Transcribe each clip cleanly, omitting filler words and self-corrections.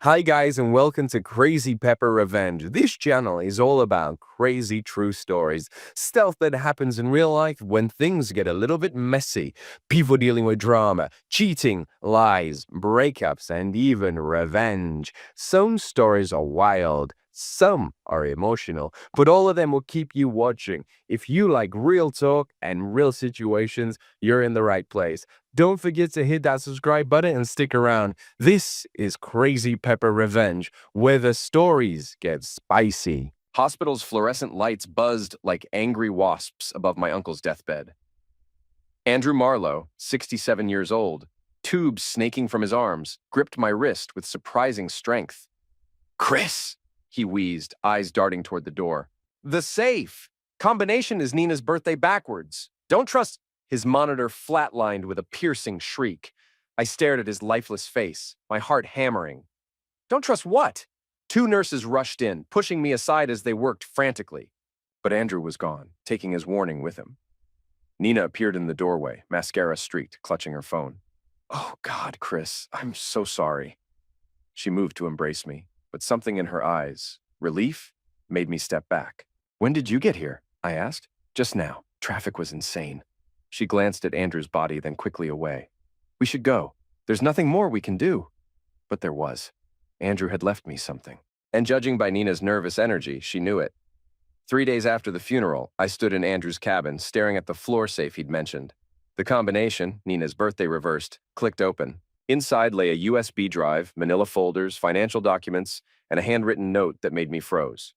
Hi guys and welcome to Crazy Pepper Revenge. This channel is all about crazy true stories, stuff that happens in real life when things get a little bit messy, people dealing with drama, cheating, lies, breakups, and even revenge. Some stories are wild, some are emotional, but all of them will keep you watching. If you like real talk and real situations, you're in the right place. Don't forget to hit that subscribe button and stick around. This is Crazy Pepper Revenge, where the stories get spicy. Hospital's fluorescent lights buzzed like angry wasps above my uncle's deathbed. Andrew Marlowe, 67 years old, tubes snaking from his arms, gripped my wrist with surprising strength. "Chris," he wheezed, eyes darting toward the door. "The safe! Combination is Nina's birthday backwards. Don't trust—" His monitor flatlined with a piercing shriek. I stared at his lifeless face, my heart hammering. "Don't trust what?" Two nurses rushed in, pushing me aside as they worked frantically. But Andrew was gone, taking his warning with him. Nina appeared in the doorway, mascara streaked, clutching her phone. "Oh, God, Chris, I'm so sorry." She moved to embrace me, but something in her eyes, relief, made me step back. "When did you get here?" I asked. "Just now. Traffic was insane." She glanced at Andrew's body, then quickly away. "We should go. There's nothing more we can do." But there was. Andrew had left me something. And judging by Nina's nervous energy, she knew it. 3 days after the funeral, I stood in Andrew's cabin, staring at the floor safe he'd mentioned. The combination, Nina's birthday reversed, clicked open. Inside lay a USB drive, manila folders, financial documents, and a handwritten note that made me froze.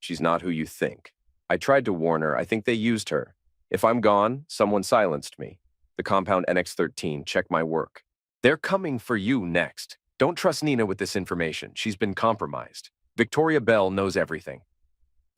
"She's not who you think." I tried to warn her. I think they used her. If I'm gone, someone silenced me. The compound NX13, check my work. They're coming for you next. Don't trust Nina with this information. She's been compromised. Victoria Bell knows everything.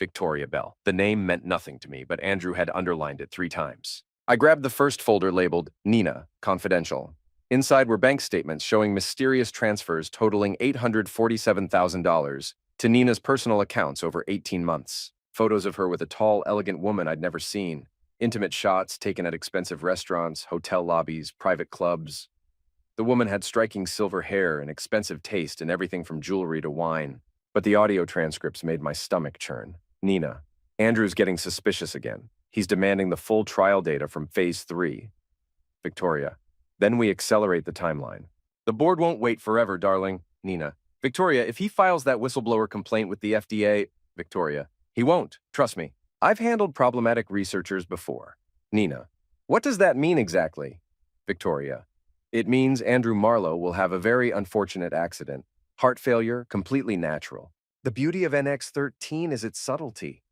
Victoria Bell. The name meant nothing to me, but Andrew had underlined it 3 times. I grabbed the first folder labeled Nina, Confidential. Inside were bank statements showing mysterious transfers totaling $847,000 to Nina's personal accounts over 18 months. Photos of her with a tall, elegant woman I'd never seen. Intimate shots taken at expensive restaurants, hotel lobbies, private clubs. The woman had striking silver hair and expensive taste in everything from jewelry to wine. But the audio transcripts made my stomach churn. Nina. Andrew's getting suspicious again. He's demanding the full trial data from Phase 3. Victoria. Then we accelerate the timeline. "The board won't wait forever, darling." Nina. "Victoria, if he files that whistleblower complaint with the FDA..." Victoria. "He won't. Trust me. I've handled problematic researchers before." Nina. "What does that mean exactly?" Victoria. "It means Andrew Marlowe will have a very unfortunate accident. Heart failure, completely natural. The beauty of NX13 is its subtlety."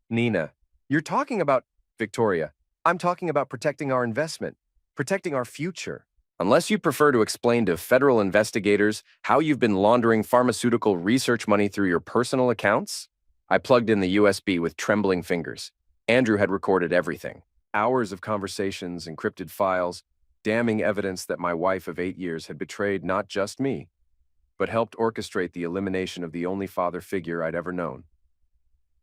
Nina. "You're talking about..." Victoria. "I'm talking about protecting our investment, protecting our future. Unless you prefer to explain to federal investigators how you've been laundering pharmaceutical research money through your personal accounts?" I plugged in the USB with trembling fingers. Andrew had recorded everything. Hours of conversations, encrypted files, damning evidence that my wife of 8 years had betrayed not just me, but helped orchestrate the elimination of the only father figure I'd ever known.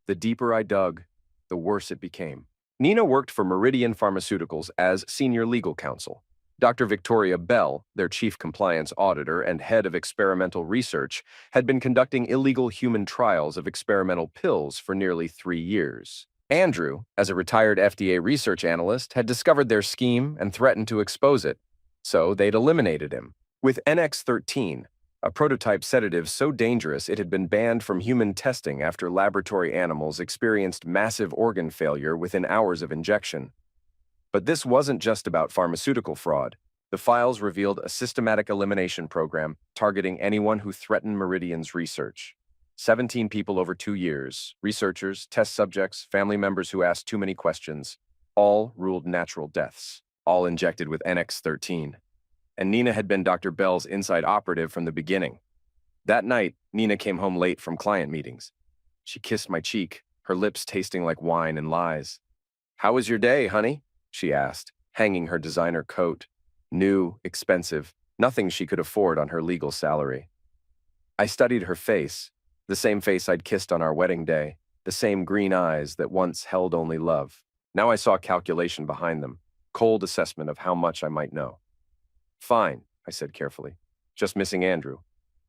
The deeper I dug, the worse it became. Nina worked for Meridian Pharmaceuticals as senior legal counsel. Dr. Victoria Bell, their chief compliance auditor and head of experimental research, had been conducting illegal human trials of experimental pills for nearly 3 years. Andrew, as a retired FDA research analyst, had discovered their scheme and threatened to expose it, so they'd eliminated him. With NX13, a prototype sedative so dangerous it had been banned from human testing after laboratory animals experienced massive organ failure within hours of injection. But this wasn't just about pharmaceutical fraud. The files revealed a systematic elimination program targeting anyone who threatened Meridian's research. 17 people over 2 years, researchers, test subjects, family members who asked too many questions, all ruled natural deaths, all injected with NX13. And Nina had been Dr. Bell's inside operative from the beginning. That night, Nina came home late from client meetings. She kissed my cheek, her lips tasting like wine and lies. "How was your day, honey?" she asked, hanging her designer coat. New, expensive, nothing she could afford on her legal salary. I studied her face, the same face I'd kissed on our wedding day, the same green eyes that once held only love. Now I saw calculation behind them, cold assessment of how much I might know. "Fine," I said carefully. "Just missing Andrew."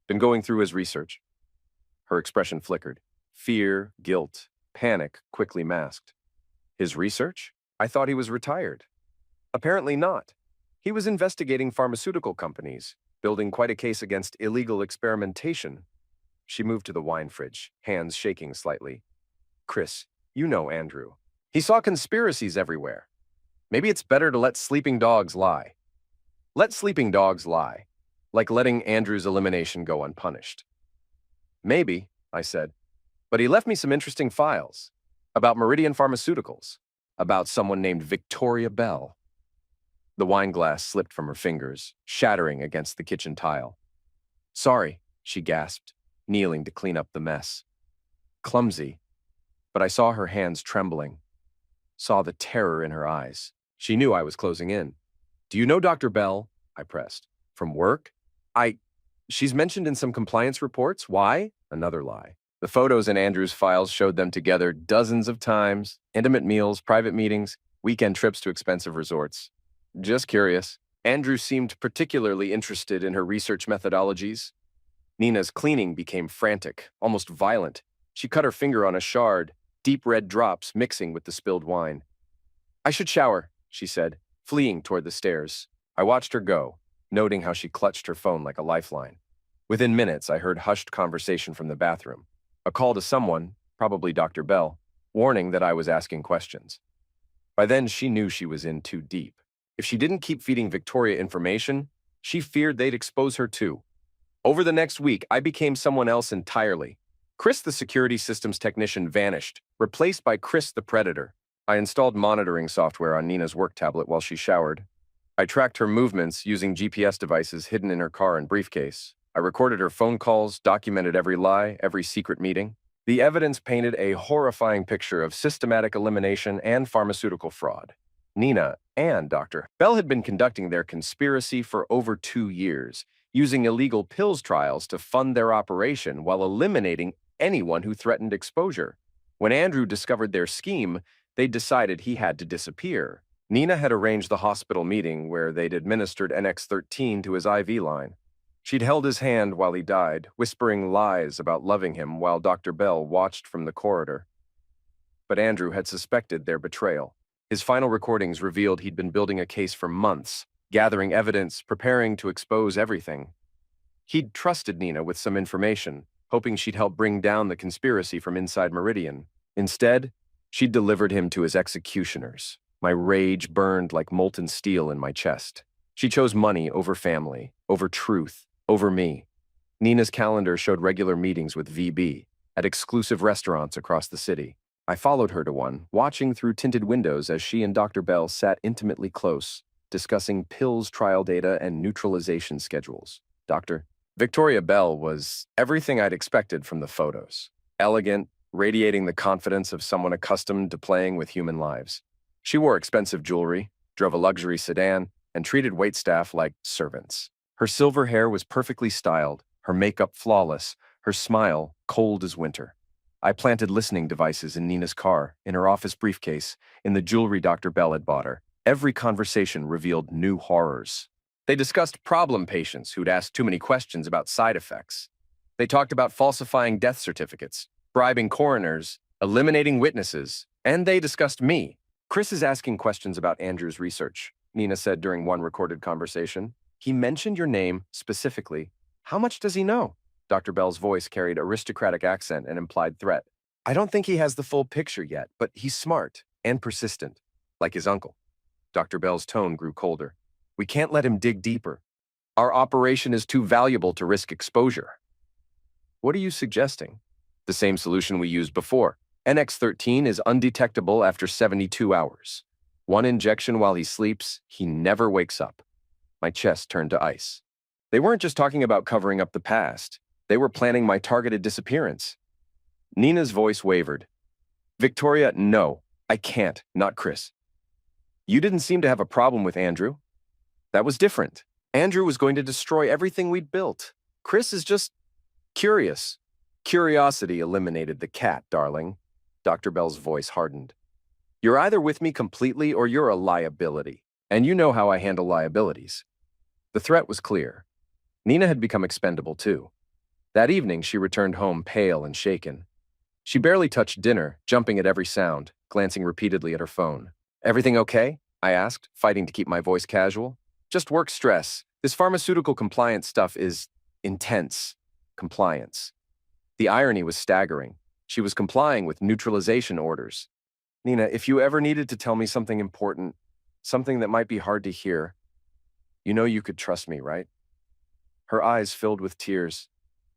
Been going through his research. Her expression flickered. Fear, guilt, panic quickly masked. His research? I thought he was retired. Apparently not. He was investigating pharmaceutical companies, building quite a case against illegal experimentation. She moved to the wine fridge, hands shaking slightly. Chris, you know Andrew. He saw conspiracies everywhere. Maybe it's better to let sleeping dogs lie. Let sleeping dogs lie, like letting Andrew's elimination go unpunished. Maybe, I said, but he left me some interesting files about Meridian Pharmaceuticals, about someone named Victoria Bell. The wine glass slipped from her fingers, shattering against the kitchen tile. Sorry, she gasped, kneeling to clean up the mess. Clumsy, but I saw her hands trembling, saw the terror in her eyes. She knew I was closing in. Do you know Dr. Bell? I pressed. From work? She's mentioned in some compliance reports. Why? Another lie. The photos in Andrew's files showed them together dozens of times, intimate meals, private meetings, weekend trips to expensive resorts. Just curious. Andrew seemed particularly interested in her research methodologies. Nina's cleaning became frantic, almost violent. She cut her finger on a shard, deep red drops mixing with the spilled wine. I should shower, she said, fleeing toward the stairs. I watched her go, noting how she clutched her phone like a lifeline. Within minutes, I heard hushed conversation from the bathroom. A call to someone, probably Dr. Bell, warning that I was asking questions. By then, she knew she was in too deep. If she didn't keep feeding Victoria information, she feared they'd expose her too. Over the next week, I became someone else entirely. Chris, the security systems technician, vanished, replaced by Chris, the predator. I installed monitoring software on Nina's work tablet while she showered. I tracked her movements using GPS devices hidden in her car and briefcase. I recorded her phone calls, documented every lie, every secret meeting. The evidence painted a horrifying picture of systematic elimination and pharmaceutical fraud. Nina and Dr. Bell had been conducting their conspiracy for over 2 years, using illegal pills trials to fund their operation while eliminating anyone who threatened exposure. When Andrew discovered their scheme, they decided he had to disappear. Nina had arranged the hospital meeting where they'd administered NX-13 to his IV line. She'd held his hand while he died, whispering lies about loving him while Dr. Bell watched from the corridor. But Andrew had suspected their betrayal. His final recordings revealed he'd been building a case for months, gathering evidence, preparing to expose everything. He'd trusted Nina with some information, hoping she'd help bring down the conspiracy from inside Meridian. Instead, she'd delivered him to his executioners. My rage burned like molten steel in my chest. She chose money over family, over truth, over me. Nina's calendar showed regular meetings with VB at exclusive restaurants across the city. I followed her to one, watching through tinted windows as she and Dr. Bell sat intimately close, discussing pills trial data and neutralization schedules. Victoria Bell was everything I'd expected from the photos. Elegant, radiating the confidence of someone accustomed to playing with human lives. She wore expensive jewelry, drove a luxury sedan, and treated waitstaff like servants. Her silver hair was perfectly styled, her makeup flawless, her smile cold as winter. I planted listening devices in Nina's car, in her office briefcase, in the jewelry Dr. Bell had bought her. Every conversation revealed new horrors. They discussed problem patients who'd asked too many questions about side effects. They talked about falsifying death certificates, bribing coroners, eliminating witnesses, and they discussed me. Chris is asking questions about Andrew's research, Nina said during one recorded conversation. He mentioned your name specifically. How much does he know? Dr. Bell's voice carried aristocratic accent and implied threat. I don't think he has the full picture yet, but he's smart and persistent, like his uncle. Dr. Bell's tone grew colder. We can't let him dig deeper. Our operation is too valuable to risk exposure. What are you suggesting? The same solution we used before. NX-13 is undetectable after 72 hours. One injection while he sleeps, he never wakes up. My chest turned to ice. They weren't just talking about covering up the past. They were planning my targeted disappearance. Nina's voice wavered. Victoria, no, I can't, not Chris. You didn't seem to have a problem with Andrew. That was different. Andrew was going to destroy everything we'd built. Chris is just curious. Curiosity eliminated the cat, darling. Dr. Bell's voice hardened. You're either with me completely or you're a liability. And you know how I handle liabilities. The threat was clear. Nina had become expendable too. That evening, she returned home pale and shaken. She barely touched dinner, jumping at every sound, glancing repeatedly at her phone. "Everything okay?" I asked, fighting to keep my voice casual. "Just work stress. This pharmaceutical compliance stuff is intense. Compliance." The irony was staggering. She was complying with neutralization orders. "Nina, if you ever needed to tell me something important, something that might be hard to hear, you know you could trust me, right?" Her eyes filled with tears.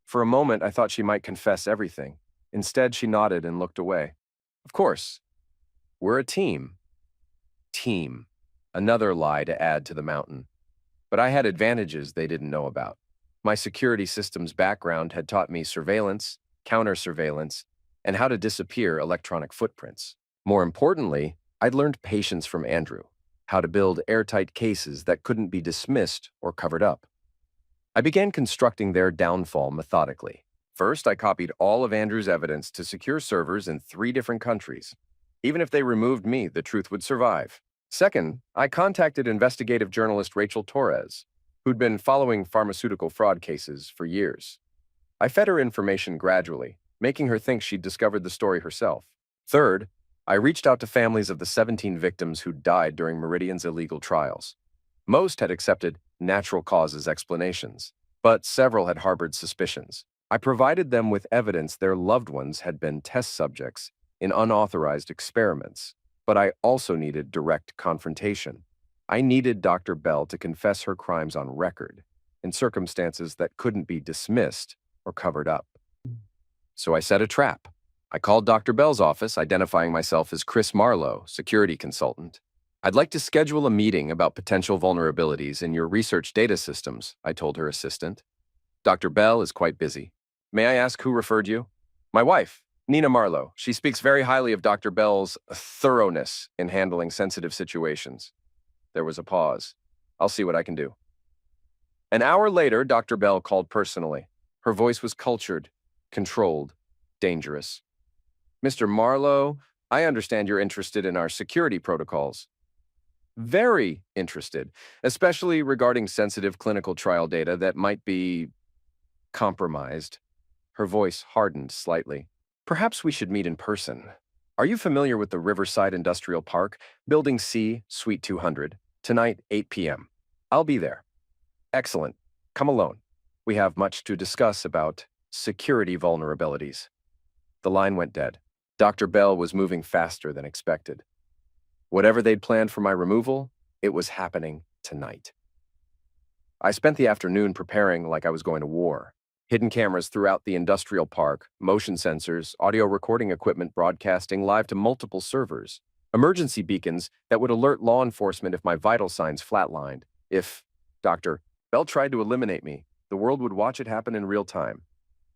For a moment, I thought she might confess everything. Instead, she nodded and looked away. "Of course. We're a team." Team. Another lie to add to the mountain. But I had advantages they didn't know about. My security systems background had taught me surveillance, counter-surveillance, and how to disappear electronic footprints. More importantly, I'd learned patience from Andrew, how to build airtight cases that couldn't be dismissed or covered up. I began constructing their downfall methodically. First, I copied all of Andrew's evidence to secure servers in 3 different countries. Even if they removed me, the truth would survive. Second, I contacted investigative journalist Rachel Torres, who'd been following pharmaceutical fraud cases for years. I fed her information gradually, making her think she'd discovered the story herself. Third, I reached out to families of the 17 victims who died during Meridian's illegal trials. Most had accepted natural causes explanations, but several had harbored suspicions. I provided them with evidence their loved ones had been test subjects in unauthorized experiments, but I also needed direct confrontation. I needed Dr. Bell to confess her crimes on record, in circumstances that couldn't be dismissed or covered up. So I set a trap. I called Dr. Bell's office, identifying myself as Chris Marlowe, security consultant. "I'd like to schedule a meeting about potential vulnerabilities in your research data systems," I told her assistant. "Dr. Bell is quite busy. May I ask who referred you?" "My wife, Nina Marlowe. She speaks very highly of Dr. Bell's thoroughness in handling sensitive situations." There was a pause. "I'll see what I can do." An hour later, Dr. Bell called personally. Her voice was cultured, controlled, dangerous. "Mr. Marlowe, I understand you're interested in our security protocols." "Very interested, especially regarding sensitive clinical trial data that might be compromised." Her voice hardened slightly. "Perhaps we should meet in person. Are you familiar with the Riverside Industrial Park, Building C, Suite 200? Tonight, 8 p.m. I'll be there." "Excellent. Come alone. We have much to discuss about security vulnerabilities." The line went dead. Dr. Bell was moving faster than expected. Whatever they'd planned for my removal, it was happening tonight. I spent the afternoon preparing like I was going to war. Hidden cameras throughout the industrial park, motion sensors, audio recording equipment broadcasting live to multiple servers, emergency beacons that would alert law enforcement if my vital signs flatlined. If Dr. Bell tried to eliminate me, the world would watch it happen in real time.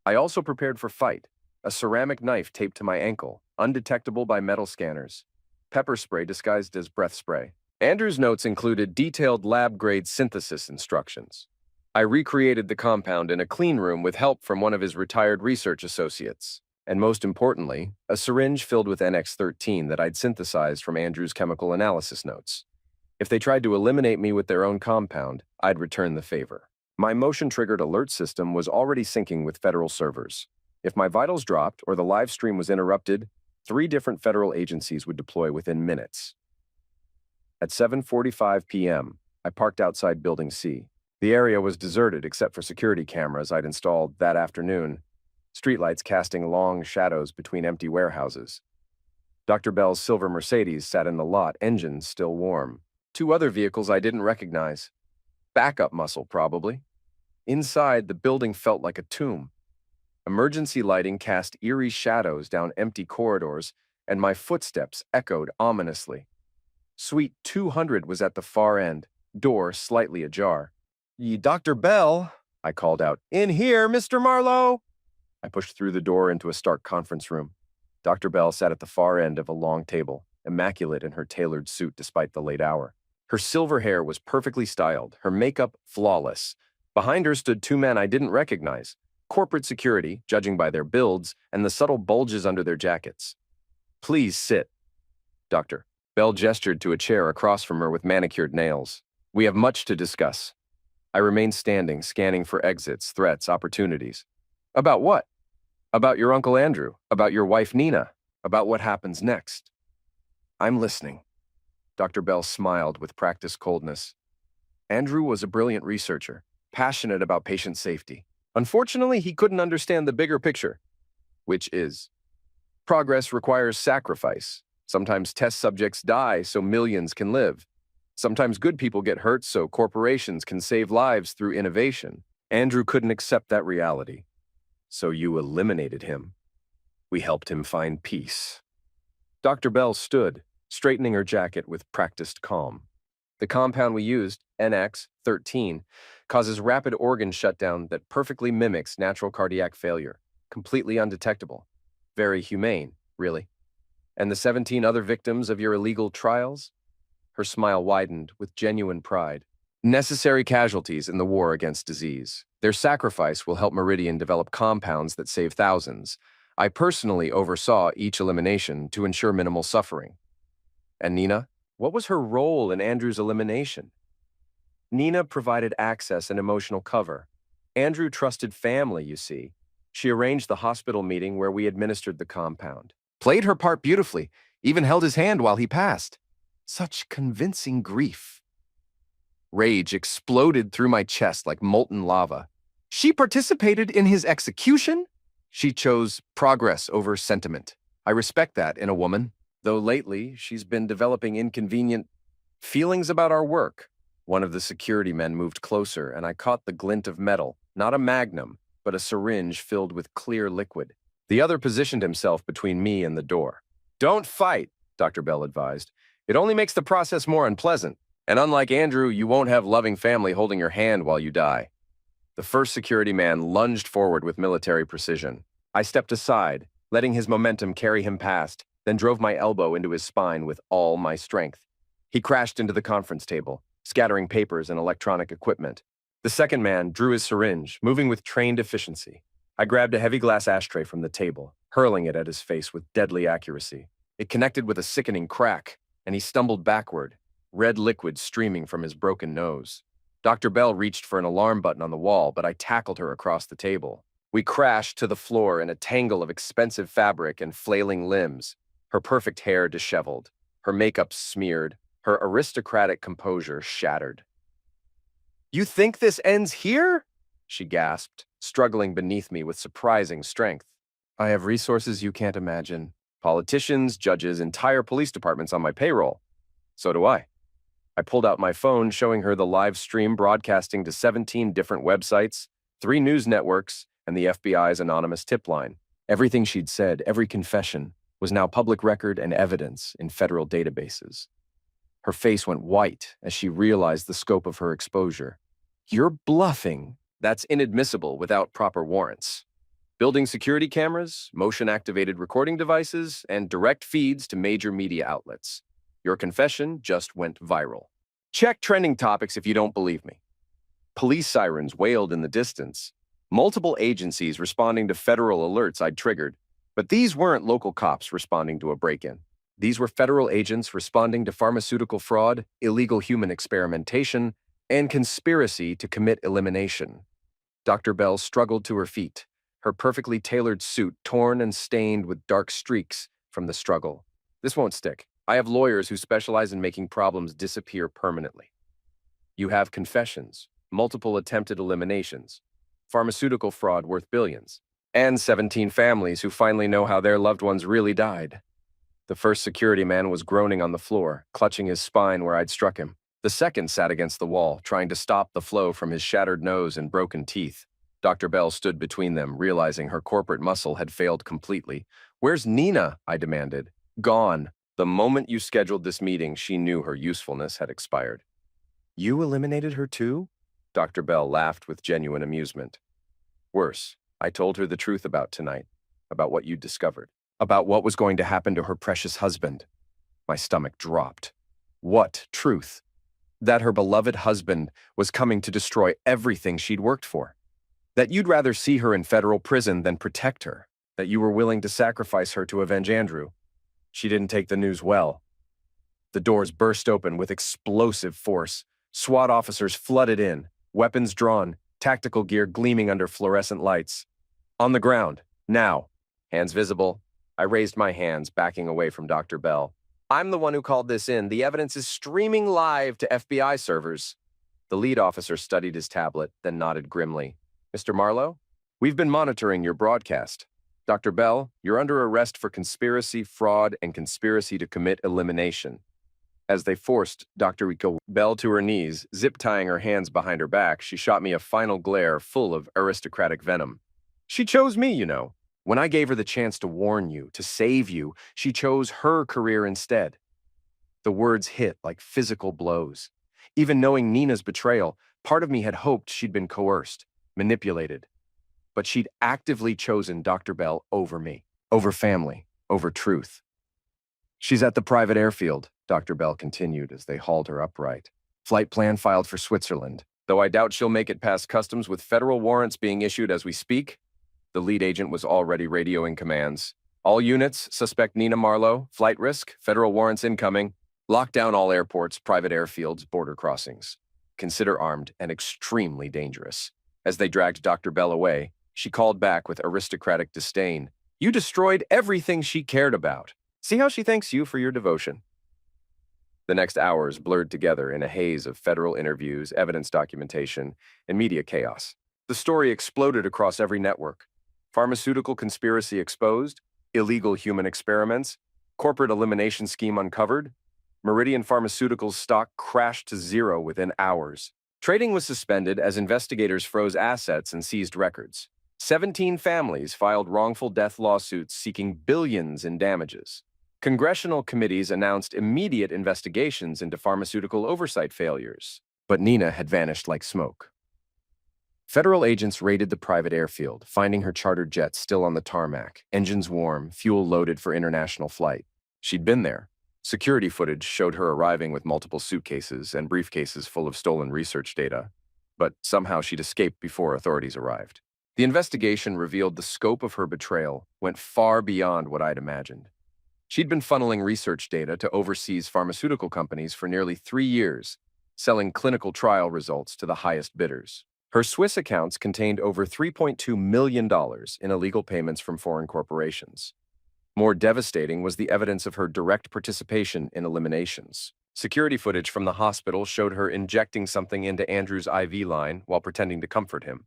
I also prepared for fight. A ceramic knife taped to my ankle, undetectable by metal scanners. Pepper spray disguised as breath spray. Andrew's notes included detailed lab-grade synthesis instructions. I recreated the compound in a clean room with help from one of his retired research associates. And most importantly, a syringe filled with NX-13 that I'd synthesized from Andrew's chemical analysis notes. If they tried to eliminate me with their own compound, I'd return the favor. My motion-triggered alert system was already syncing with federal servers. If my vitals dropped or the live stream was interrupted, 3 different federal agencies would deploy within minutes. At 7:45 p.m., I parked outside Building C. The area was deserted except for security cameras I'd installed that afternoon, streetlights casting long shadows between empty warehouses. Dr. Bell's silver Mercedes sat in the lot, engines still warm. 2 other vehicles I didn't recognize. Backup muscle, probably. Inside, the building felt like a tomb. Emergency lighting cast eerie shadows down empty corridors, and my footsteps echoed ominously. Suite 200 was at the far end, door slightly ajar. "Dr. Bell," I called out. "In here, Mr. Marlowe!" I pushed through the door into a stark conference room. Dr. Bell sat at the far end of a long table, immaculate in her tailored suit despite the late hour. Her silver hair was perfectly styled, her makeup flawless. Behind her stood 2 men I didn't recognize. Corporate security, judging by their builds, and the subtle bulges under their jackets. "Please sit." Dr. Bell gestured to a chair across from her with manicured nails. "We have much to discuss." I remained standing, scanning for exits, threats, opportunities. About what? About your Uncle Andrew, about your wife Nina, about what happens next. I'm listening. Dr. Bell smiled with practiced coldness. Andrew was a brilliant researcher, passionate about patient safety. Unfortunately, he couldn't understand the bigger picture, which is progress requires sacrifice. Sometimes test subjects die so millions can live. Sometimes good people get hurt so corporations can save lives through innovation. Andrew couldn't accept that reality. So you eliminated him. We helped him find peace. Dr. Bell stood, straightening her jacket with practiced calm. The compound we used, NX-13, causes rapid organ shutdown that perfectly mimics natural cardiac failure, completely undetectable. Very humane, really. And the 17 other victims of your illegal trials? Her smile widened with genuine pride. Necessary casualties in the war against disease. Their sacrifice will help Meridian develop compounds that save thousands. I personally oversaw each elimination to ensure minimal suffering. And Nina? What was her role in Andrew's elimination? Nina provided access and emotional cover. Andrew trusted family, you see. She arranged the hospital meeting where we administered the compound. Played her part beautifully, even held his hand while he passed. Such convincing grief. Rage exploded through my chest like molten lava. She participated in his execution? She chose progress over sentiment. I respect that in a woman, though lately she's been developing inconvenient feelings about our work. One of the security men moved closer, and I caught the glint of metal, not a magnum, but a syringe filled with clear liquid. The other positioned himself between me and the door. Don't fight, Dr. Bell advised. It only makes the process more unpleasant. And unlike Andrew, you won't have loving family holding your hand while you die. The first security man lunged forward with military precision. I stepped aside, letting his momentum carry him past, then drove my elbow into his spine with all my strength. He crashed into the conference table, scattering papers and electronic equipment. The second man drew his syringe, moving with trained efficiency. I grabbed a heavy glass ashtray from the table, hurling it at his face with deadly accuracy. It connected with a sickening crack, and he stumbled backward, red liquid streaming from his broken nose. Dr. Bell reached for an alarm button on the wall, but I tackled her across the table. We crashed to the floor in a tangle of expensive fabric and flailing limbs, her perfect hair disheveled, her makeup smeared, her aristocratic composure shattered. You think this ends here? She gasped, struggling beneath me with surprising strength. I have resources you can't imagine. Politicians, judges, entire police departments on my payroll. So do I. I pulled out my phone, showing her the live stream broadcasting to 17 different websites, 3 news networks, and the FBI's anonymous tip line. Everything she'd said, every confession, was now public record and evidence in federal databases. Her face went white as she realized the scope of her exposure. You're bluffing. That's inadmissible without proper warrants. Building security cameras, motion-activated recording devices, and direct feeds to major media outlets. Your confession just went viral. Check trending topics if you don't believe me. Police sirens wailed in the distance. Multiple agencies responding to federal alerts I'd triggered. But these weren't local cops responding to a break-in. These were federal agents responding to pharmaceutical fraud, illegal human experimentation, and conspiracy to commit elimination. Dr. Bell struggled to her feet, her perfectly tailored suit torn and stained with dark streaks from the struggle. This won't stick. I have lawyers who specialize in making problems disappear permanently. You have confessions, multiple attempted eliminations, pharmaceutical fraud worth billions, and 17 families who finally know how their loved ones really died. The first security man was groaning on the floor, clutching his spine where I'd struck him. The second sat against the wall, trying to stop the flow from his shattered nose and broken teeth. Dr. Bell stood between them, realizing her corporate muscle had failed completely. Where's Nina? I demanded. Gone. The moment you scheduled this meeting, she knew her usefulness had expired. You eliminated her too? Dr. Bell laughed with genuine amusement. Worse, I told her the truth about tonight, about what you'd discovered, about what was going to happen to her precious husband. My stomach dropped. What truth? That her beloved husband was coming to destroy everything she'd worked for. That you'd rather see her in federal prison than protect her. That you were willing to sacrifice her to avenge Andrew. She didn't take the news well. The doors burst open with explosive force. SWAT officers flooded in, weapons drawn, tactical gear gleaming under fluorescent lights. On the ground. Now. Hands visible. I raised my hands, backing away from Dr. Bell. I'm the one who called this in. The evidence is streaming live to FBI servers. The lead officer studied his tablet, then nodded grimly. Mr. Marlowe, we've been monitoring your broadcast. Dr. Bell, you're under arrest for conspiracy, fraud, and conspiracy to commit elimination. As they forced Dr. Rico Bell to her knees, zip-tying her hands behind her back, she shot me a final glare full of aristocratic venom. She chose me, you know. When I gave her the chance to warn you, to save you, she chose her career instead. The words hit like physical blows. Even knowing Nina's betrayal, part of me had hoped she'd been coerced, manipulated. But she'd actively chosen Dr. Bell over me, over family, over truth. She's at the private airfield, Dr. Bell continued as they hauled her upright. Flight plan filed for Switzerland. Though I doubt she'll make it past customs with federal warrants being issued as we speak. The lead agent was already radioing commands. All units, suspect Nina Marlowe, flight risk, federal warrants incoming. Lock down all airports, private airfields, border crossings. Consider armed and extremely dangerous. As they dragged Dr. Bell away, she called back with aristocratic disdain. You destroyed everything she cared about. See how she thanks you for your devotion. The next hours blurred together in a haze of federal interviews, evidence documentation, and media chaos. The story exploded across every network. Pharmaceutical conspiracy exposed, illegal human experiments, corporate elimination scheme uncovered. Meridian Pharmaceuticals stock crashed to zero within hours. Trading was suspended as investigators froze assets and seized records. 17 families filed wrongful death lawsuits seeking billions in damages. Congressional committees announced immediate investigations into pharmaceutical oversight failures. But Nina had vanished like smoke. Federal agents raided the private airfield, finding her chartered jet still on the tarmac, engines warm, fuel loaded for international flight. She'd been there. Security footage showed her arriving with multiple suitcases and briefcases full of stolen research data, but somehow she'd escaped before authorities arrived. The investigation revealed the scope of her betrayal went far beyond what I'd imagined. She'd been funneling research data to overseas pharmaceutical companies for nearly 3 years, selling clinical trial results to the highest bidders. Her Swiss accounts contained over $3.2 million in illegal payments from foreign corporations. More devastating was the evidence of her direct participation in eliminations. Security footage from the hospital showed her injecting something into Andrew's IV line while pretending to comfort him.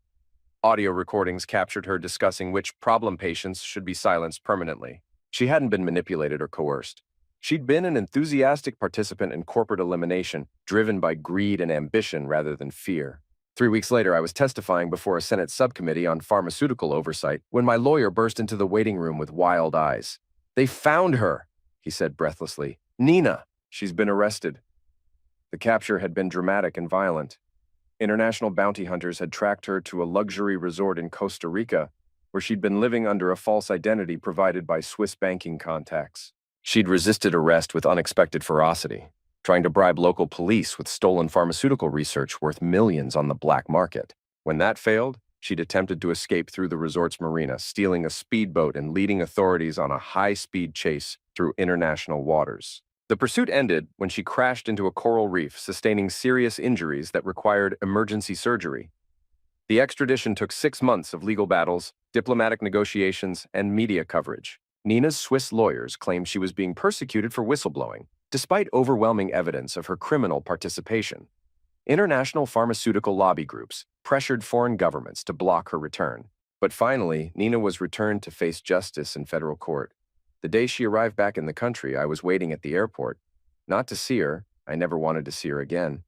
Audio recordings captured her discussing which problem patients should be silenced permanently. She hadn't been manipulated or coerced. She'd been an enthusiastic participant in corporate elimination, driven by greed and ambition rather than fear. 3 weeks later, I was testifying before a Senate subcommittee on pharmaceutical oversight when my lawyer burst into the waiting room with wild eyes. They found her, he said breathlessly. Nina, she's been arrested. The capture had been dramatic and violent. International bounty hunters had tracked her to a luxury resort in Costa Rica, where she'd been living under a false identity provided by Swiss banking contacts. She'd resisted arrest with unexpected ferocity, trying to bribe local police with stolen pharmaceutical research worth millions on the black market. When that failed, she'd attempted to escape through the resort's marina, stealing a speedboat and leading authorities on a high-speed chase through international waters. The pursuit ended when she crashed into a coral reef, sustaining serious injuries that required emergency surgery. The extradition took 6 months of legal battles, diplomatic negotiations, and media coverage. Nina's Swiss lawyers claimed she was being persecuted for whistleblowing, despite overwhelming evidence of her criminal participation. International pharmaceutical lobby groups pressured foreign governments to block her return. But finally, Nina was returned to face justice in federal court. The day she arrived back in the country, I was waiting at the airport. Not to see her, I never wanted to see her again,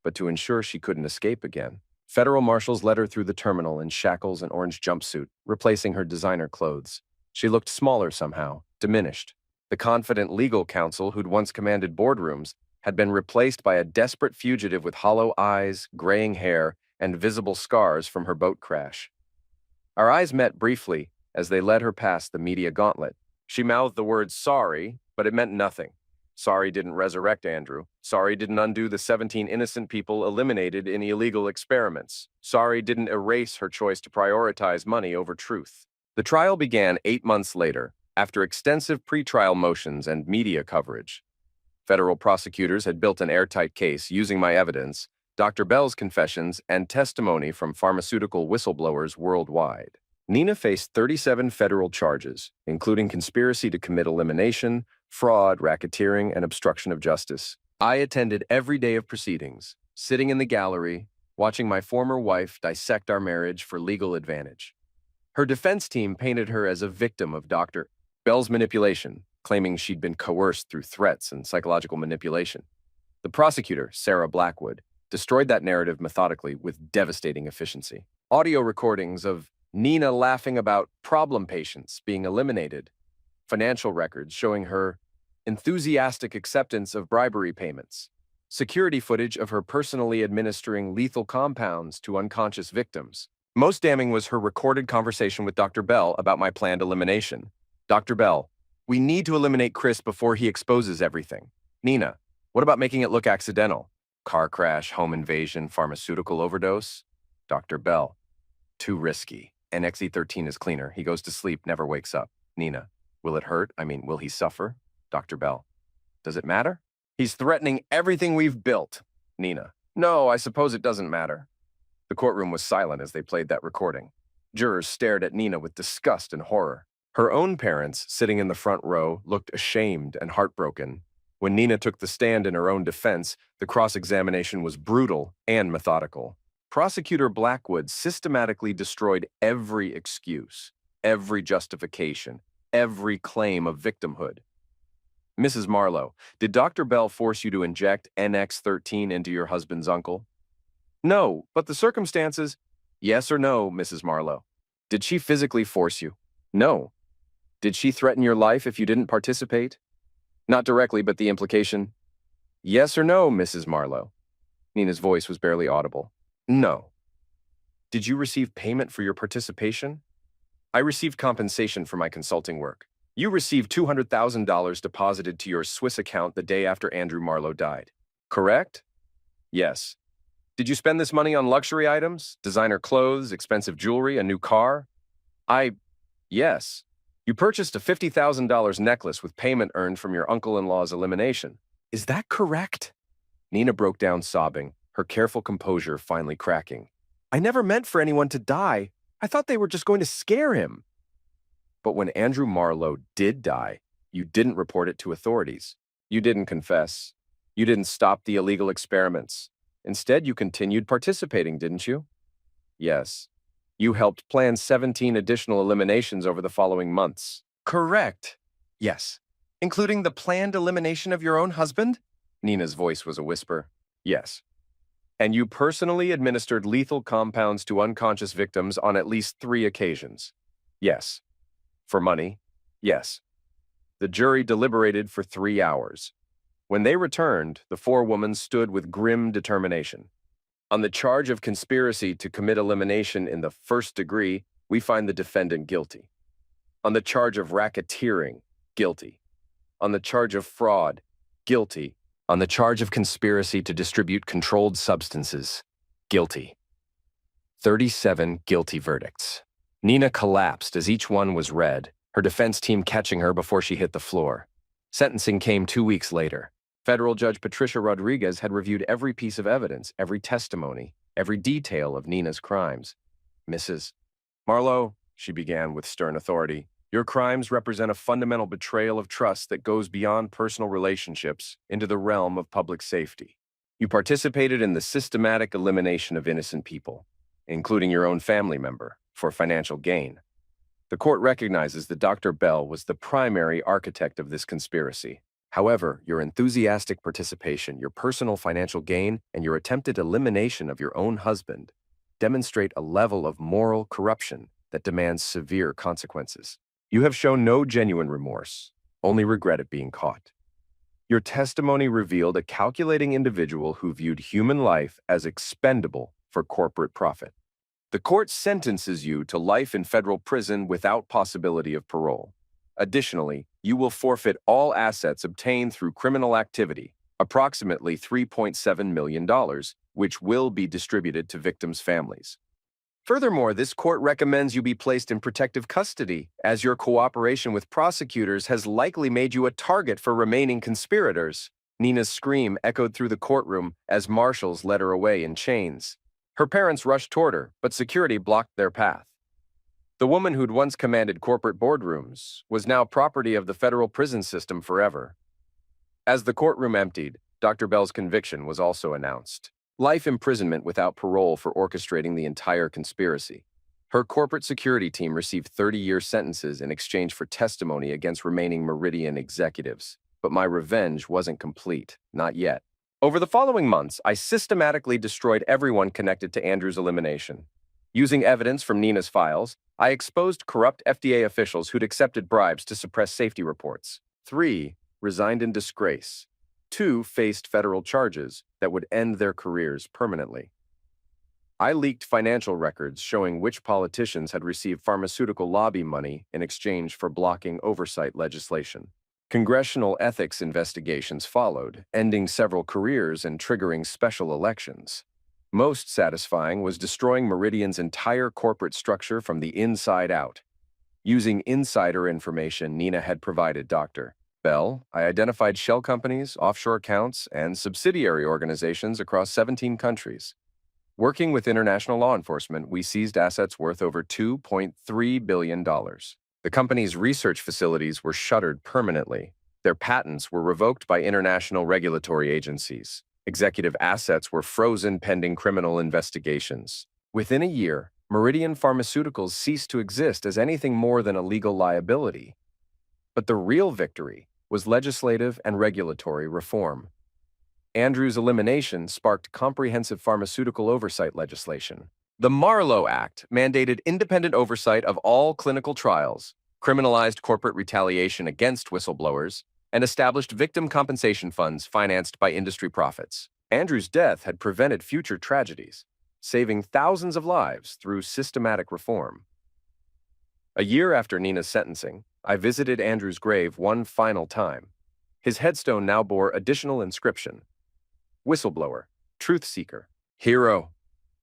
but to ensure she couldn't escape again. Federal marshals led her through the terminal in shackles and orange jumpsuit, replacing her designer clothes. She looked smaller somehow, diminished. The confident legal counsel who'd once commanded boardrooms had been replaced by a desperate fugitive with hollow eyes, graying hair, and visible scars from her boat crash. Our eyes met briefly as they led her past the media gauntlet. She mouthed the word sorry, but it meant nothing. Sorry didn't resurrect Andrew. Sorry didn't undo the 17 innocent people eliminated in illegal experiments. Sorry didn't erase her choice to prioritize money over truth. The trial began 8 months later, after extensive pretrial motions and media coverage. Federal prosecutors had built an airtight case using my evidence, Dr. Bell's confessions, and testimony from pharmaceutical whistleblowers worldwide. Nina faced 37 federal charges, including conspiracy to commit elimination, fraud, racketeering, and obstruction of justice. I attended every day of proceedings, sitting in the gallery, watching my former wife dissect our marriage for legal advantage. Her defense team painted her as a victim of Dr. Bell's manipulation, claiming she'd been coerced through threats and psychological manipulation. The prosecutor, Sarah Blackwood, destroyed that narrative methodically with devastating efficiency. Audio recordings of Nina laughing about problem patients being eliminated, financial records showing her enthusiastic acceptance of bribery payments, security footage of her personally administering lethal compounds to unconscious victims. Most damning was her recorded conversation with Dr. Bell about my planned elimination. Dr. Bell, we need to eliminate Chris before he exposes everything. Nina, what about making it look accidental? Car crash, home invasion, pharmaceutical overdose? Dr. Bell, too risky. NXE13 is cleaner. He goes to sleep, never wakes up. Nina, will it hurt? Will he suffer? Dr. Bell, does it matter? He's threatening everything we've built. Nina, no, I suppose it doesn't matter. The courtroom was silent as they played that recording. Jurors stared at Nina with disgust and horror. Her own parents, sitting in the front row, looked ashamed and heartbroken. When Nina took the stand in her own defense, the cross-examination was brutal and methodical. Prosecutor Blackwood systematically destroyed every excuse, every justification, every claim of victimhood. Mrs. Marlowe, did Dr. Bell force you to inject NX13 into your husband's uncle? No, but the circumstances? Yes or no, Mrs. Marlowe? Did she physically force you? No. Did she threaten your life if you didn't participate? Not directly, but the implication? Yes or no, Mrs. Marlowe? Nina's voice was barely audible. No. Did you receive payment for your participation? I received compensation for my consulting work. You received $200,000 deposited to your Swiss account the day after Andrew Marlowe died. Correct? Yes. Did you spend this money on luxury items, designer clothes, expensive jewelry, a new car? Yes. You purchased a $50,000 necklace with payment earned from your uncle-in-law's elimination. Is that correct? Nina broke down sobbing, her careful composure finally cracking. I never meant for anyone to die. I thought they were just going to scare him. But when Andrew Marlowe did die, you didn't report it to authorities. You didn't confess. You didn't stop the illegal experiments. Instead, you continued participating, didn't you? Yes. You helped plan 17 additional eliminations over the following months. Correct. Yes. Including the planned elimination of your own husband? Nina's voice was a whisper. Yes. And you personally administered lethal compounds to unconscious victims on at least 3 occasions? Yes. For money? Yes. The jury deliberated for 3 hours. When they returned, the 4 women stood with grim determination. On the charge of conspiracy to commit elimination in the first degree, we find the defendant guilty. On the charge of racketeering, guilty. On the charge of fraud, guilty. On the charge of conspiracy to distribute controlled substances, guilty. 37 guilty verdicts. Nina collapsed as each one was read, her defense team catching her before she hit the floor. Sentencing came 2 weeks later. Federal Judge Patricia Rodriguez had reviewed every piece of evidence, every testimony, every detail of Nina's crimes. Mrs. Marlowe, she began with stern authority, your crimes represent a fundamental betrayal of trust that goes beyond personal relationships into the realm of public safety. You participated in the systematic elimination of innocent people, including your own family member, for financial gain. The court recognizes that Dr. Bell was the primary architect of this conspiracy. However, your enthusiastic participation, your personal financial gain, and your attempted elimination of your own husband demonstrate a level of moral corruption that demands severe consequences. You have shown no genuine remorse, only regret at being caught. Your testimony revealed a calculating individual who viewed human life as expendable for corporate profit. The court sentences you to life in federal prison without possibility of parole. Additionally, you will forfeit all assets obtained through criminal activity, approximately $3.7 million, which will be distributed to victims' families. Furthermore, this court recommends you be placed in protective custody, as your cooperation with prosecutors has likely made you a target for remaining conspirators. Nina's scream echoed through the courtroom as marshals led her away in chains. Her parents rushed toward her, but security blocked their path. The woman who'd once commanded corporate boardrooms was now property of the federal prison system forever. As the courtroom emptied, Dr. Bell's conviction was also announced. Life imprisonment without parole for orchestrating the entire conspiracy. Her corporate security team received 30-year sentences in exchange for testimony against remaining Meridian executives. But my revenge wasn't complete, not yet. Over the following months, I systematically destroyed everyone connected to Andrew's elimination. Using evidence from Nina's files, I exposed corrupt FDA officials who'd accepted bribes to suppress safety reports. 3 resigned in disgrace. 2 faced federal charges that would end their careers permanently. I leaked financial records showing which politicians had received pharmaceutical lobby money in exchange for blocking oversight legislation. Congressional ethics investigations followed, ending several careers and triggering special elections. Most satisfying was destroying Meridian's entire corporate structure from the inside out. Using insider information Nina had provided Dr. Bell, I identified shell companies, offshore accounts, and subsidiary organizations across 17 countries. Working with international law enforcement, we seized assets worth over $2.3 billion. The company's research facilities were shuttered permanently. Their patents were revoked by international regulatory agencies. Executive assets were frozen pending criminal investigations. Within a year, Meridian Pharmaceuticals ceased to exist as anything more than a legal liability. But the real victory was legislative and regulatory reform. Andrew's elimination sparked comprehensive pharmaceutical oversight legislation. The Marlowe Act mandated independent oversight of all clinical trials, criminalized corporate retaliation against whistleblowers, and established victim compensation funds financed by industry profits. Andrew's death had prevented future tragedies, saving thousands of lives through systematic reform. A year after Nina's sentencing, I visited Andrew's grave one final time. His headstone now bore additional inscription: Whistleblower, Truth Seeker, Hero.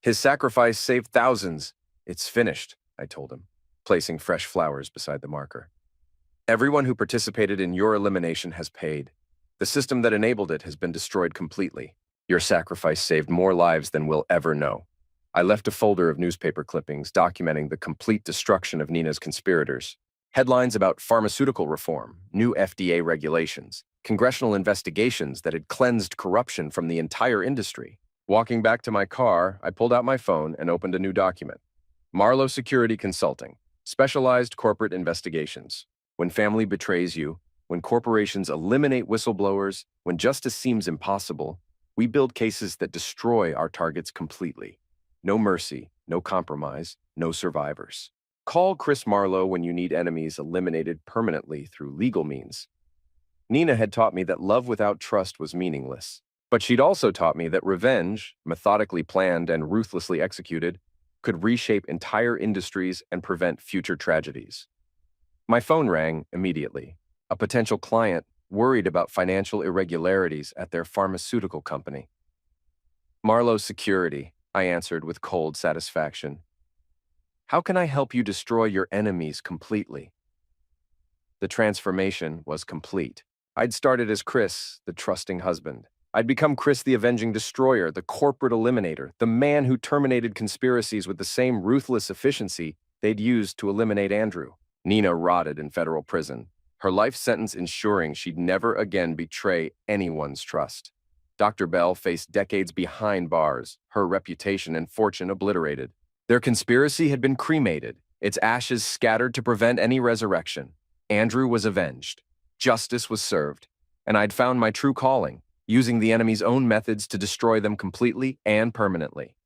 His sacrifice saved thousands. It's finished, I told him, placing fresh flowers beside the marker. Everyone who participated in your elimination has paid. The system that enabled it has been destroyed completely. Your sacrifice saved more lives than we'll ever know. I left a folder of newspaper clippings documenting the complete destruction of Nina's conspirators. Headlines about pharmaceutical reform, new FDA regulations, congressional investigations that had cleansed corruption from the entire industry. Walking back to my car, I pulled out my phone and opened a new document. Marlowe Security Consulting, Specialized Corporate Investigations. When family betrays you, when corporations eliminate whistleblowers, when justice seems impossible, we build cases that destroy our targets completely. No mercy, no compromise, no survivors. Call Chris Marlowe when you need enemies eliminated permanently through legal means. Nina had taught me that love without trust was meaningless, but she'd also taught me that revenge, methodically planned and ruthlessly executed, could reshape entire industries and prevent future tragedies. My phone rang immediately. A potential client worried about financial irregularities at their pharmaceutical company. Marlowe Security, I answered with cold satisfaction. How can I help you destroy your enemies completely? The transformation was complete. I'd started as Chris, the trusting husband. I'd become Chris the avenging destroyer, the corporate eliminator, the man who terminated conspiracies with the same ruthless efficiency they'd used to eliminate Andrew. Nina rotted in federal prison, her life sentence ensuring she'd never again betray anyone's trust. Dr. Bell faced decades behind bars, her reputation and fortune obliterated. Their conspiracy had been cremated, its ashes scattered to prevent any resurrection. Andrew was avenged. Justice was served. And I'd found my true calling, using the enemy's own methods to destroy them completely and permanently.